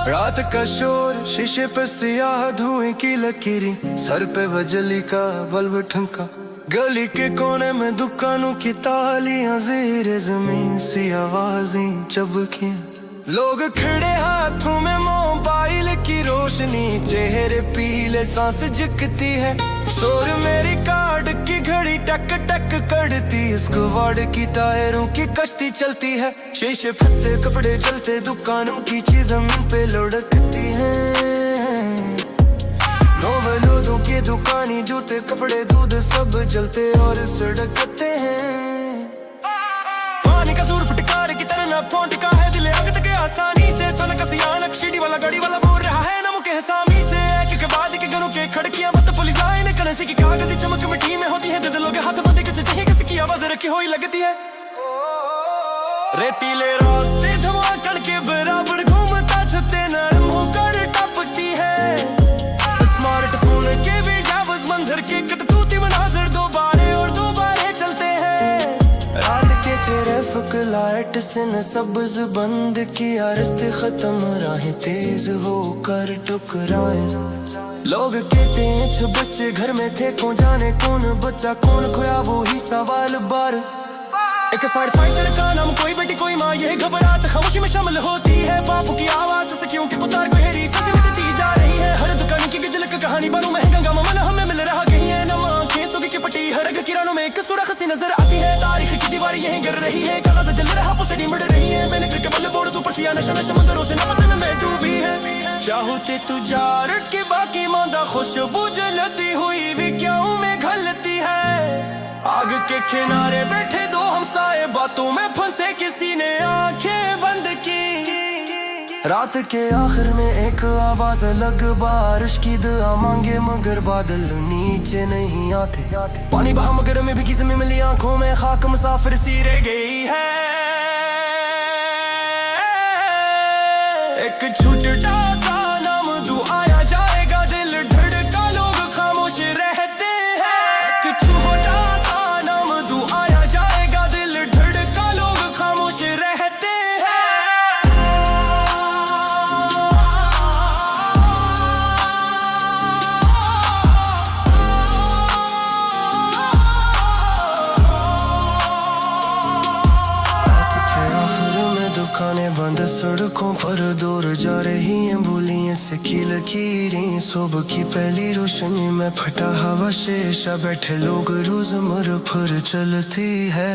रात का शोर, शीशे पे सियाह धुएं की लकीरें, सर पे बजली का बल्ब ठमका। गली के कोने में दुकानों की तालियां, ज़ेरे ज़मीन सी आवाजें चबकी। लोग खड़े हाथों में मोबाइल की रोशनी, चेहरे पीले सांस झुकती है। शोर मेरी कार्ड की घड़ी टक टक करती, स्क्वाड की टायरों की कश्ती चलती है। शीशे फटे कपड़े जलते, दुकानों की चीजें मुंह पे लुढ़कती हैं। नोवेलों की दुकानी, जूते कपड़े दूध सब जलते और सड़कते हैं। पानी का सुर फटकार की तरह ना पहुंचता है दिल आग तक आसानी से। सोना का सियानक सीढ़ी वाला गाड़ी वाला बोल रहा है नमो के हसामी से। एक के बाद एक घरों के खिड़कियां मत पुलिस लाइन करेंसी की कागजी चमक मिट्टी में होती है। दिलों के हाथ बंद कुछ चाहिए किसी की आवाज रखी हुई लगती है। रेतीले रास्ते धमाकड़ के बराबर घूमता, छतें नरम होकर टपकती है। स्मार्टफोन के भी डावस मंजर के कटतूती मनाजर दोबारे और दोबारे चलते हैं। रात के ट्रैफिक लाइट से न सब्ज बंद किया, रास्ते खत्म राहें तेज होकर टकराए। लोग कहते हैं छह बच्चे घर में थे, कौन जाने कौन बच्चा कौन खोया, वो ही सवाल बार। एक फायर फाइटर का नाम कोई बेटी कोई माँ, यह घबराहट खामोशी में शामिल होती है। बापू की आवाज से क्योंकि पुकार गहरी सांसें मिटती जा रही है। हर दुकान की गिजलक कहानी बानू महंगा गामा मन हमें मिल रहा कहीं है। नम आंखें सुगी की पट्टी, हर एक किरानों में एक सुरख सी नजर आती है। तारीख की दीवार यहीं गिर रही है, कागज जल रहा पुसड़ी मिट रही है। मैंने करके बल्ले बोर्ड तू पसिया नशा नशा मंदरों से न पता में डूबी है। चाहते तू जारट के बाकी मांदा, खुशबू जलती हुई भी क्यों में घलती है। आग के किनारे बैठे दो हमसाए, बातों में फंसे किसी ने आंखें बंद की। रात के आखिर में एक आवाज अलग, बारिश की दुआ मांगे मगर बादल नीचे नहीं आते। पानी बहा मगर में भी जमीन मिली, आंखों में खाक मुसाफिर सी रह गई है। एक छूटा सा नाम तू आया जाएगा, दिल धड़का लोग खामोश रहते हैं। एक छोटा सा नाम तू आया जाएगा, दिल धड़का लोग खामोश रहते हैं। आखिर में दुकानें बंद, सड़कों पर दूर जा रही हैं बोलियां से की लकीरें। सुबह की पहली रोशनी में फटा हवा शीशा, बैठे लोग रोजमर्रा पर चलती है।